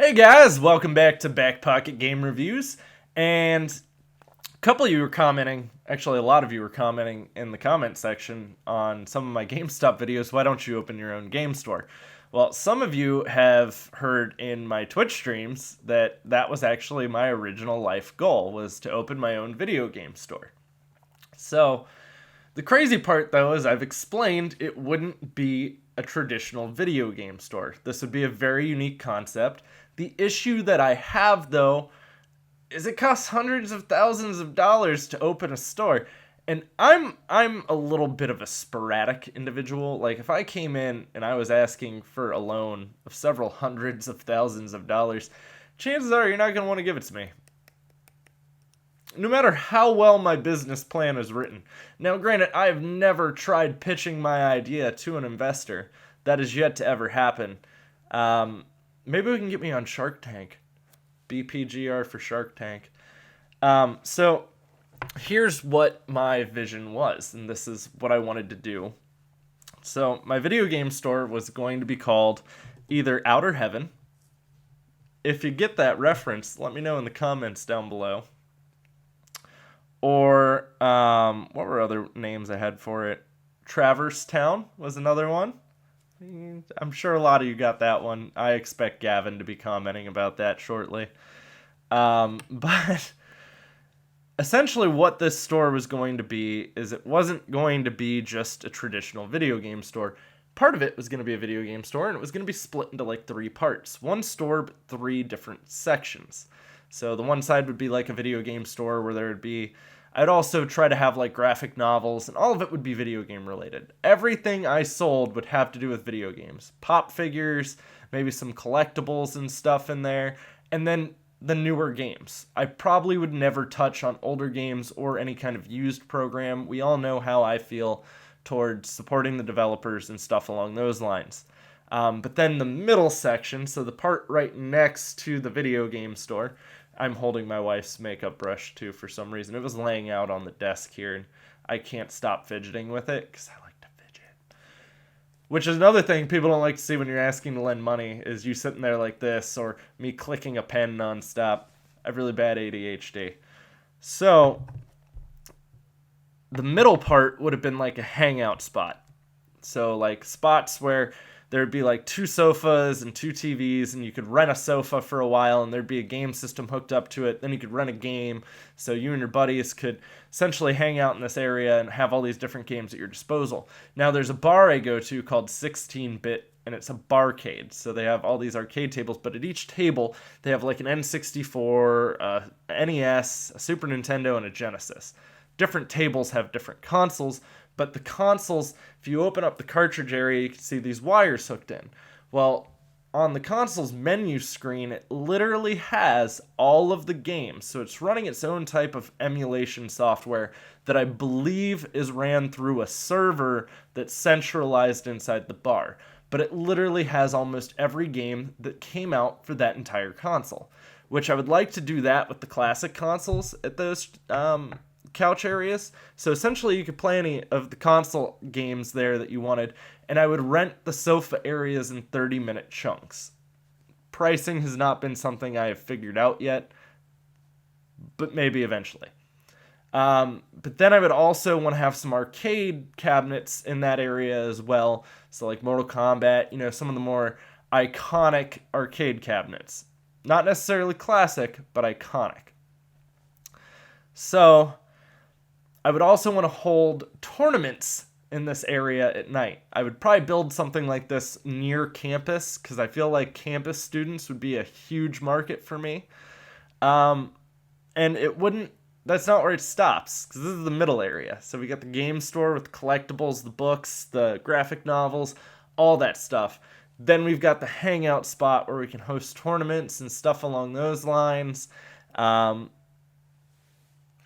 Hey guys, welcome back to BackPocketGameReviews. And a couple of you were commenting, actually a lot of you were commenting in the comment section on some of my GameStop videos, why don't you open your own game store? Well, some of you have heard in my Twitch streams that that was actually my original life goal, was to open my own video game store. So, the crazy part though is I've explained it wouldn't be a traditional video game store. This would be a very unique concept. The issue that I have though is it costs hundreds of thousands of dollars to open a store. And I'm a little bit of a sporadic individual. Like if I came in and I was asking for a loan of several hundreds of thousands of dollars, chances are you're not going to want to give it to me. No matter how well my business plan is written. Now, granted, I have never tried pitching my idea to an investor. That is yet to ever happen. Maybe we can get me on Shark Tank. BPGR for Shark Tank. So, here's what my vision was, and this is what I wanted to do. So, my video game store was going to be called either Outer Heaven. If you get that reference, let me know in the comments down below. Or, what were other names I had for it? Traverse Town was another one. I'm sure a lot of you got that one. I expect Gavin to be commenting about that shortly. But essentially what this store was going to be is it wasn't going to be just a traditional video game store. Part of it was going to be a video game store, and it was going to be split into like 3 parts. One store, but 3 different sections. So the one side would be like a video game store where there would be, I'd also try to have like graphic novels, and all of it would be video game related. Everything I sold would have to do with video games. Pop figures, maybe some collectibles and stuff in there, and then the newer games. I probably would never touch on older games or any kind of used program. We all know how I feel towards supporting the developers and stuff along those lines. But then the middle section, so the part right next to the video game store, I'm holding my wife's makeup brush too for some reason. It was laying out on the desk here, and I can't stop fidgeting with it because I like to fidget. Which is another thing people don't like to see when you're asking to lend money, is you sitting there like this, or me clicking a pen nonstop. I have really bad ADHD. So, the middle part would have been like a hangout spot. So, like spots where there'd be like 2 sofas and 2 TVs, and you could rent a sofa for a while, and there'd be a game system hooked up to it. Then you could rent a game, so you and your buddies could essentially hang out in this area and have all these different games at your disposal. Now there's a bar I go to called 16-Bit, and it's a barcade. So they have all these arcade tables, but at each table they have like an N64, a NES, a Super Nintendo, and a Genesis. Different tables have different consoles, but the consoles, if you open up the cartridge area, you can see these wires hooked in. Well, on the console's menu screen, it literally has all of the games. So it's running its own type of emulation software that I believe is ran through a server that's centralized inside the bar. But it literally has almost every game that came out for that entire console, which I would like to do that with the classic consoles at those couch areas. So essentially you could play any of the console games there that you wanted, and I would rent the sofa areas in 30-minute chunks. Pricing has not been something I have figured out yet, but maybe eventually. But then I would also want to have some arcade cabinets in that area as well. So like Mortal Kombat, some of the more iconic arcade cabinets. Not necessarily classic, but iconic. So I would also want to hold tournaments in this area at night. I would probably build something like this near campus, because I feel like campus students would be a huge market for me. And that's not where it stops, because this is the middle area. So we got the game store with the collectibles, the books, the graphic novels, all that stuff. Then we've got the hangout spot where we can host tournaments and stuff along those lines.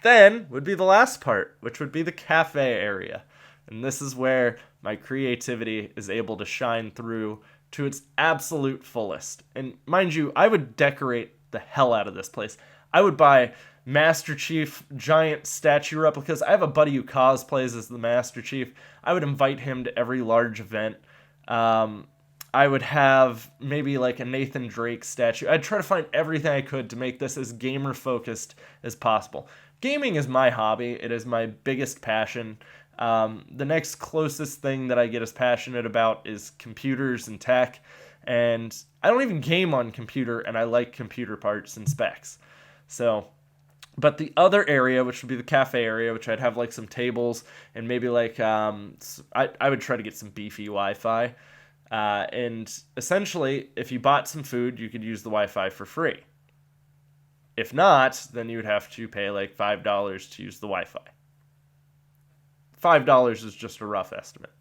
Then would be the last part, which would be the cafe area. And this is where my creativity is able to shine through to its absolute fullest. And mind you, I would decorate the hell out of this place. I would buy Master Chief giant statue replicas. I have a buddy who cosplays as the Master Chief. I would invite him to every large event. I would have maybe like a Nathan Drake statue. I'd try to find everything I could to make this as gamer focused as possible. Gaming is my hobby. It is my biggest passion. The next closest thing that I get as passionate about is computers and tech. And I don't even game on computer, and I like computer parts and specs. So, but the other area, which would be the cafe area, which I'd have like some tables and maybe like, I would try to get some beefy Wi-Fi. And essentially, if you bought some food, you could use the Wi-Fi for free. If not, then you would have to pay like $5 to use the Wi-Fi. $5 is just a rough estimate.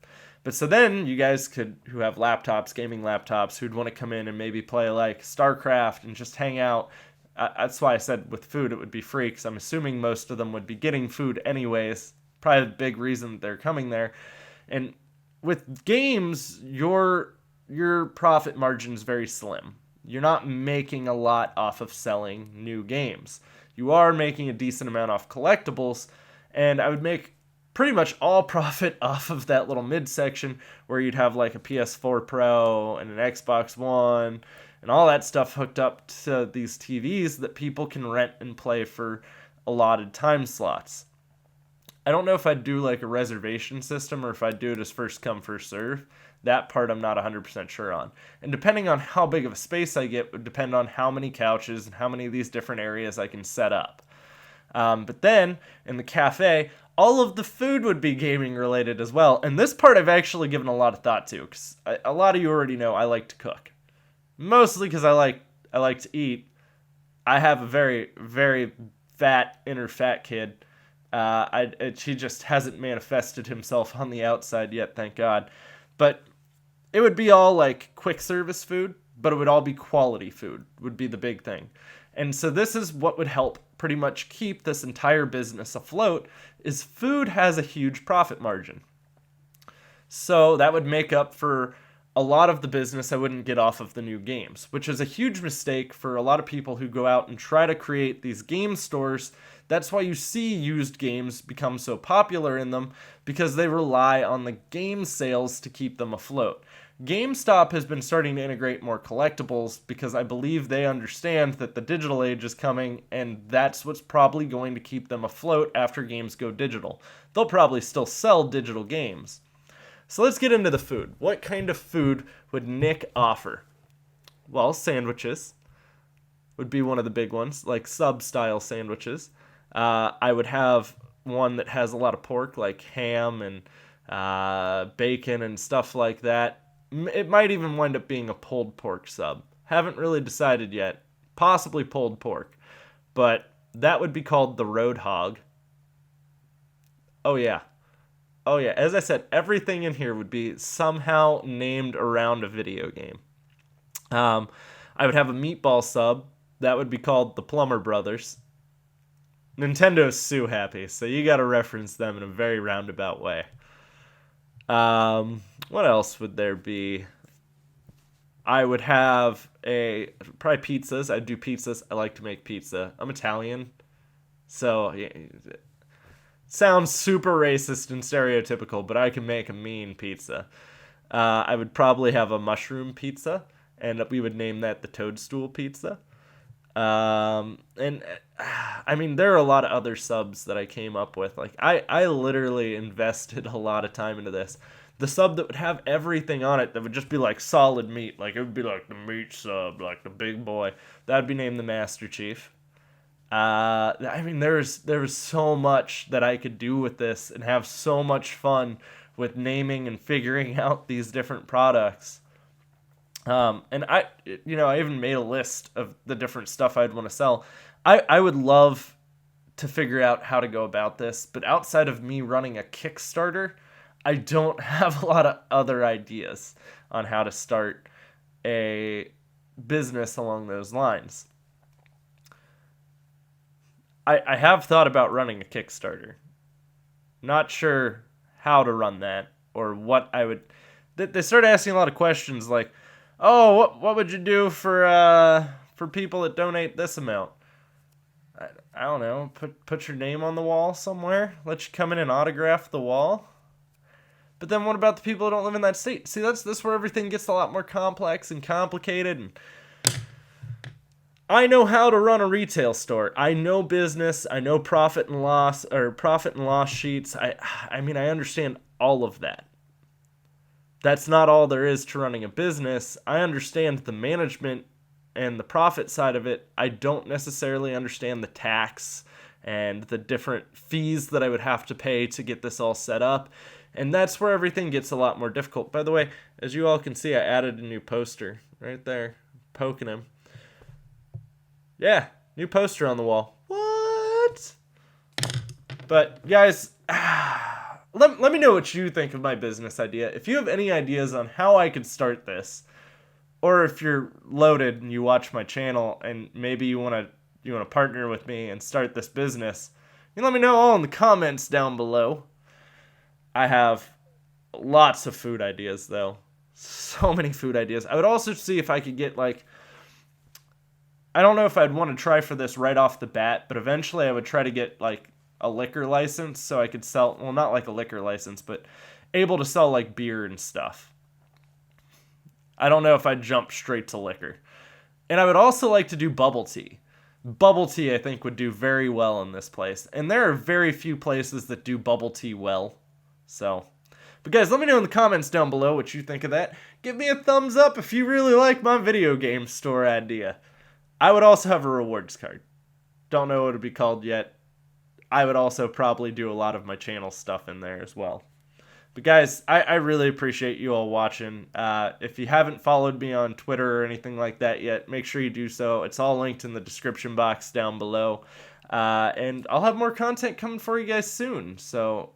But so then you guys could, who have laptops, gaming laptops, who'd want to come in and maybe play like StarCraft and just hang out. That's why I said with food it would be free, because I'm assuming most of them would be getting food anyways. Probably the big reason they're coming there. And with games, your profit margin is very slim. You're not making a lot off of selling new games. You are making a decent amount off collectibles, and I would make pretty much all profit off of that little midsection where you'd have like a PS4 Pro and an Xbox One and all that stuff hooked up to these TVs that people can rent and play for allotted time slots. I don't know if I'd do like a reservation system or if I'd do it as first come, first serve. That part I'm not 100% sure on. And depending on how big of a space I get would depend on how many couches and how many of these different areas I can set up. But then in the cafe, all of the food would be gaming related as well. And this part I've actually given a lot of thought to, because a lot of you already know I like to cook. Mostly because I like to eat. I have a very, very fat inner fat kid. He just hasn't manifested himself on the outside yet, thank God. But it would be all like quick service food, but it would all be quality food, would be the big thing. And so this is what would help pretty much keep this entire business afloat, is food has a huge profit margin. So that would make up for a lot of the business I wouldn't get off of the new games, which is a huge mistake for a lot of people who go out and try to create these game stores. That's why you see used games become so popular in them, because they rely on the game sales to keep them afloat. GameStop has been starting to integrate more collectibles because I believe they understand that the digital age is coming, and that's what's probably going to keep them afloat after games go digital. They'll probably still sell digital games. So let's get into the food. What kind of food would Nick offer? Well, sandwiches would be one of the big ones, like sub-style sandwiches. I would have one that has a lot of pork, like ham and bacon and stuff like that. It might even wind up being a pulled pork sub. Haven't really decided yet. Possibly pulled pork. But that would be called the Road Hog. Oh yeah. As I said, everything in here would be somehow named around a video game. I would have a meatball sub. That would be called the Plumber Brothers. Nintendo's so happy, so you gotta reference them in a very roundabout way. What else would there be? I would have probably pizzas. I'd do pizzas. I like to make pizza. I'm Italian, so yeah, sounds super racist and stereotypical, but I can make a mean pizza. I would probably have a mushroom pizza, and we would name that the Toadstool Pizza. And I mean, there are a lot of other subs that I came up with. Like, I literally invested a lot of time into this. The sub that would have everything on it that would just be like solid meat. Like, it would be like the meat sub, like the big boy. That would be named the Master Chief. I mean, there was so much that I could do with this and have so much fun with naming and figuring out these different products. And I even made a list of the different stuff I'd want to sell. I would love to figure out how to go about this, but outside of me running a Kickstarter, I don't have a lot of other ideas on how to start a business along those lines. I have thought about running a Kickstarter. Not sure how to run that or what I would... They started asking a lot of questions like, oh, what would you do for people that donate this amount? I don't know. Put your name on the wall somewhere. Let you come in and autograph the wall. But then what about the people who don't live in that state? See, that's where everything gets a lot more complex and complicated. And I know how to run a retail store. I know business. I know profit and loss sheets. I mean, I understand all of that. That's not all there is to running a business. I understand the management and the profit side of it. I don't necessarily understand the tax and the different fees that I would have to pay to get this all set up. And that's where everything gets a lot more difficult. By the way, as you all can see, I added a new poster right there, poking him. Yeah, new poster on the wall. What? But guys, let me know what you think of my business idea. If you have any ideas on how I could start this, or if you're loaded and you watch my channel and maybe you want to partner with me and start this business, you let me know all in the comments down below. I have lots of food ideas, though. So many food ideas. I would also see if I could get, like, I don't know if I'd want to try for this right off the bat, but eventually I would try to get, like, a liquor license so I could sell, well, not like a liquor license, but able to sell, like, beer and stuff. I don't know if I'd jump straight to liquor. And I would also like to do bubble tea. Bubble tea, I think, would do very well in this place. And there are very few places that do bubble tea well. So, but guys, let me know in the comments down below what you think of that. Give me a thumbs up if you really like my video game store idea. I would also have a rewards card. Don't know what it would be called yet. I would also probably do a lot of my channel stuff in there as well. But guys, I really appreciate you all watching. If you haven't followed me on Twitter or anything like that yet, make sure you do so. It's all linked in the description box down below. And I'll have more content coming for you guys soon. So